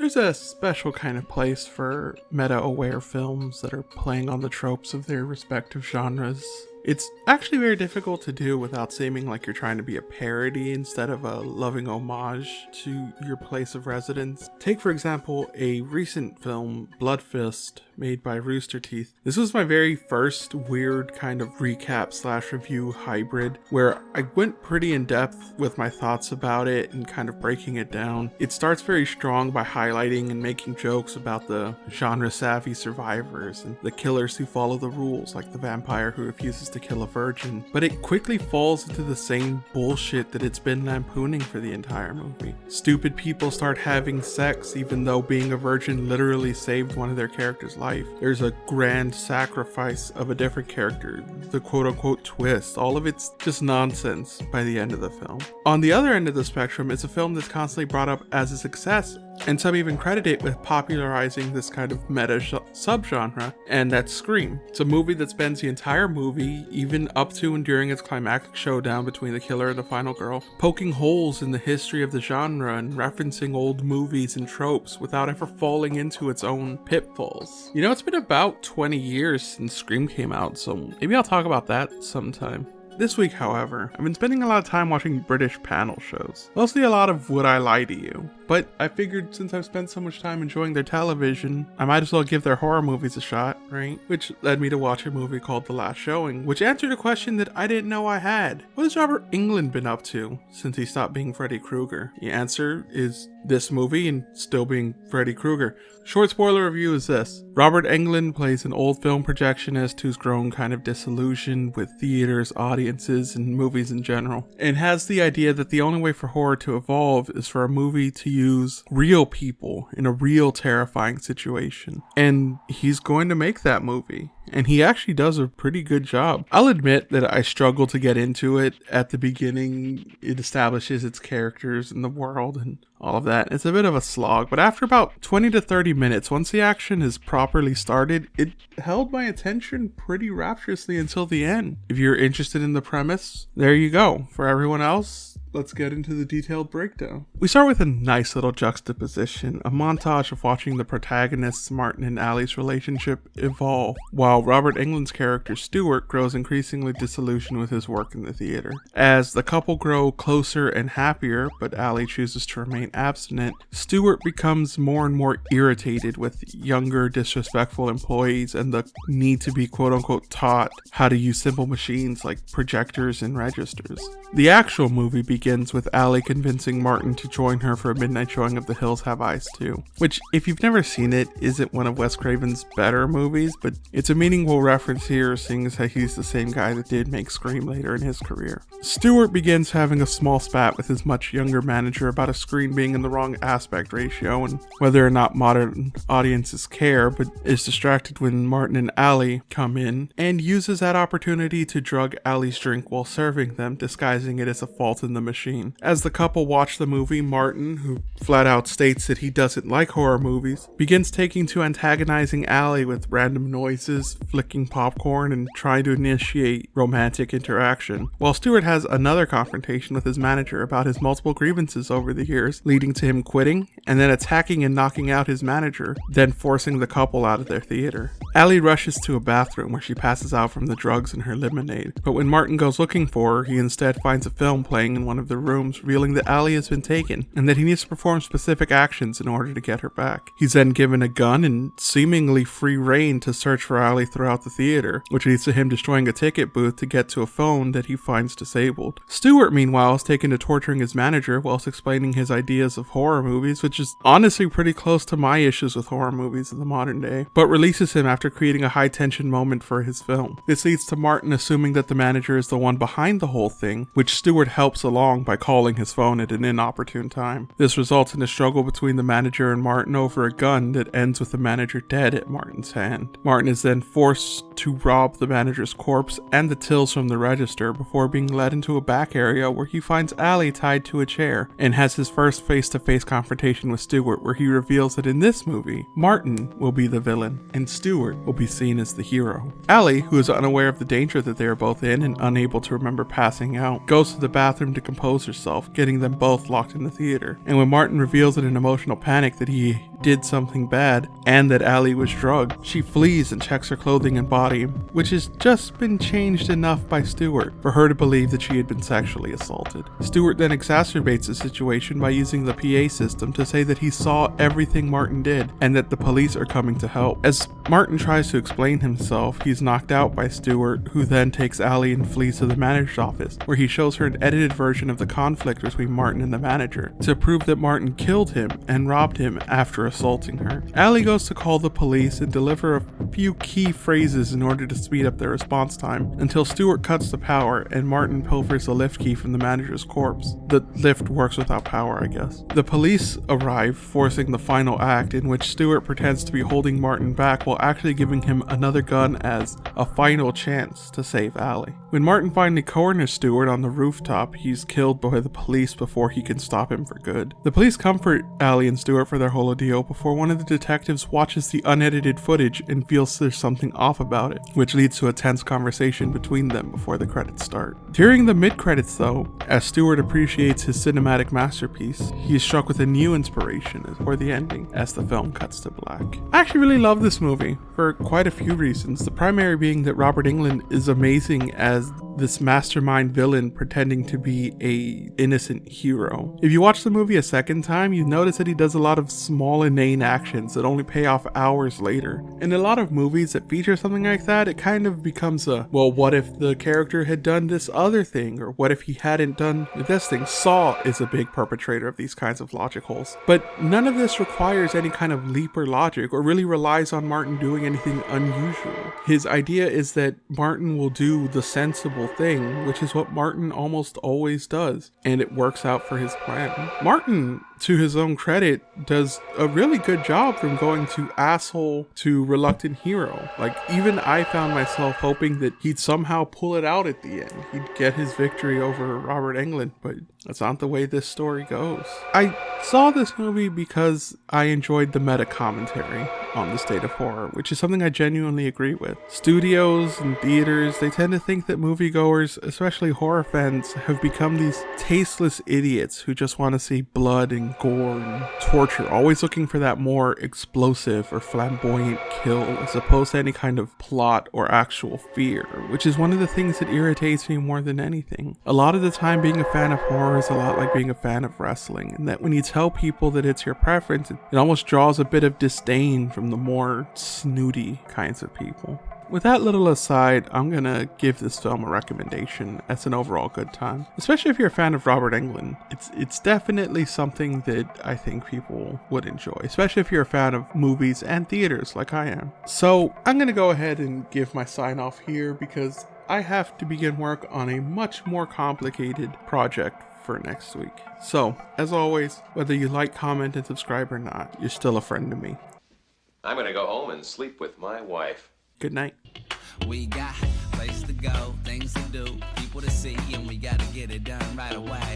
There's a special kind of place for meta-aware films that are playing on the tropes of their respective genres. It's actually very difficult to do without seeming like you're trying to be a parody instead of a loving homage to your place of residence. Take, for example, a recent film, Blood Fist, made by Rooster Teeth. This was my very first weird kind of recap/review hybrid, where I went pretty in depth with my thoughts about it and kind of breaking it down. It starts very strong by highlighting and making jokes about the genre-savvy survivors and the killers who follow the rules, like the vampire who refuses to kill a virgin, but it quickly falls into the same bullshit that it's been lampooning for the entire movie. Stupid people start having sex even though being a virgin literally saved one of their characters' life. There's a grand sacrifice of a different character, the quote-unquote twist. All of it's just nonsense by the end of the film. On the other end of the spectrum is a film that's constantly brought up as a success, and some even credit it with popularizing this kind of meta subgenre, and that's Scream. It's a movie that spends the entire movie, even up to and during its climactic showdown between the killer and the final girl, poking holes in the history of the genre and referencing old movies and tropes without ever falling into its own pitfalls. You know, it's been about 20 years since Scream came out, so maybe I'll talk about that sometime. This week, however, I've been spending a lot of time watching British panel shows. Mostly a lot of Would I Lie to You? But I figured since I've spent so much time enjoying their television, I might as well give their horror movies a shot, right? Which led me to watch a movie called The Last Showing, which answered a question that I didn't know I had. What has Robert Englund been up to since he stopped being Freddy Krueger? The answer is this movie and still being Freddy Krueger. Short spoiler review is this. Robert Englund plays an old film projectionist who's grown kind of disillusioned with theaters, audiences, and movies in general, and has the idea that the only way for horror to evolve is for a movie to use real people in a real terrifying situation. And he's going to make that movie. And he actually does a pretty good job. I'll admit that I struggle to get into it at the beginning. It establishes its characters and the world and all of that. It's a bit of a slog, but after about 20 to 30 minutes, once the action is properly started, it held my attention pretty rapturously until the end. If you're interested in the premise, there you go. For everyone else, let's get into the detailed breakdown. We start with a nice little juxtaposition, a montage of watching the protagonists Martin and Allie's relationship evolve, while Robert Englund's character Stuart grows increasingly disillusioned with his work in the theater. As the couple grow closer and happier, but Allie chooses to remain abstinent, Stuart becomes more and more irritated with younger, disrespectful employees and the need to be quote-unquote taught how to use simple machines like projectors and registers. The actual movie begins with Allie convincing Martin to join her for a midnight showing of The Hills Have Eyes 2, which, if you've never seen it, isn't one of Wes Craven's better movies, but it's a meaningful reference here, seeing as how he's the same guy that did make Scream later in his career. Stuart begins having a small spat with his much younger manager about a screen being in the wrong aspect ratio and whether or not modern audiences care, but is distracted when Martin and Allie come in and uses that opportunity to drug Allie's drink while serving them, disguising it as a fault in the machine. As the couple watch the movie, Martin, who flat out states that he doesn't like horror movies, begins taking to antagonizing Allie with random noises, flicking popcorn, and trying to initiate romantic interaction, while Stuart has another confrontation with his manager about his multiple grievances over the years, leading to him quitting, and then attacking and knocking out his manager, then forcing the couple out of their theater. Allie rushes to a bathroom where she passes out from the drugs in her lemonade, but when Martin goes looking for her, he instead finds a film playing in one of the rooms, revealing that Allie has been taken, and that he needs to perform specific actions in order to get her back. He's then given a gun and seemingly free reign to search for Allie throughout the theater, which leads to him destroying a ticket booth to get to a phone that he finds disabled. Stuart, meanwhile, is taken to torturing his manager whilst explaining his ideas of horror movies, which is honestly pretty close to my issues with horror movies in the modern day, but releases him after creating a high-tension moment for his film. This leads to Martin assuming that the manager is the one behind the whole thing, which Stuart helps along by calling his phone at an inopportune time. This results in a struggle between the manager and Martin over a gun that ends with the manager dead at Martin's hand. Martin is then forced to rob the manager's corpse and the tills from the register before being led into a back area where he finds Allie tied to a chair and has his first face-to-face confrontation with Stuart, where he reveals that in this movie, Martin will be the villain and Stuart will be seen as the hero. Allie, who is unaware of the danger that they are both in and unable to remember passing out, goes to the bathroom to compose herself, getting them both locked in the theater. And when Martin reveals in an emotional panic that he did something bad and that Allie was drugged. She flees and checks her clothing and body, which has just been changed enough by Stewart for her to believe that she had been sexually assaulted. Stewart then exacerbates the situation by using the PA system to say that he saw everything Martin did and that the police are coming to help. As Martin tries to explain himself, he's knocked out by Stewart, who then takes Allie and flees to the manager's office, where he shows her an edited version of the conflict between Martin and the manager to prove that Martin killed him and robbed him after assaulting her. Allie goes to call the police and deliver a few key phrases in order to speed up their response time until Stewart cuts the power and Martin pilfers the lift key from the manager's corpse. The lift works without power, I guess. The police arrive, forcing the final act in which Stewart pretends to be holding Martin back while actually giving him another gun as a final chance to save Allie. When Martin finally corners Stewart on the rooftop, he's killed by the police before he can stop him for good. The police comfort Allie and Stewart for their whole ordeal before one of the detectives watches the unedited footage and feels there's something off about it, which leads to a tense conversation between them before the credits start. During the mid-credits though, as Stewart appreciates his cinematic masterpiece, he is struck with a new inspiration for the ending as the film cuts to black. I actually really love this movie for quite a few reasons, the primary being that Robert Englund is amazing as this mastermind villain pretending to be a innocent hero. If you watch the movie a second time, you notice that he does a lot of small inane actions that only pay off hours later. In a lot of movies that feature something like that, it kind of becomes a, well, what if the character had done this other thing, or what if he hadn't done this thing? Saw is a big perpetrator of these kinds of logic holes. But none of this requires any kind of leap or logic, or really relies on Martin doing anything unusual. His idea is that Martin will do the sensible thing, which is what Martin almost always does, and it works out for his plan. Martin, to his own credit, does a really good job from going to asshole to reluctant hero. Like, even I found myself hoping that he'd somehow pull it out at the end. He'd get his victory over Robert Englund, but that's not the way this story goes. I saw this movie because I enjoyed the meta commentary on the state of horror, which is something I genuinely agree with. Studios and theaters, they tend to think that moviegoers, especially horror fans, have become these tasteless idiots who just want to see blood and gore and torture, always looking for that more explosive or flamboyant kill as opposed to any kind of plot or actual fear, which is one of the things that irritates me more than anything. A lot of the time, being a fan of horror is a lot like being a fan of wrestling, and that when you tell people that it's your preference, it almost draws a bit of disdain from the more snooty kinds of people. With that little aside, I'm gonna give this film a recommendation as an overall good time. Especially if you're a fan of Robert Englund. It's definitely something that I think people would enjoy, especially if you're a fan of movies and theaters like I am. So I'm gonna go ahead and give my sign off here because I have to begin work on a much more complicated project for next week. So, as always, whether you like, comment, and subscribe or not, you're still a friend to me. I'm gonna go home and sleep with my wife. Good night. We got place to go, things to do, people to see, and we gotta get it done right away.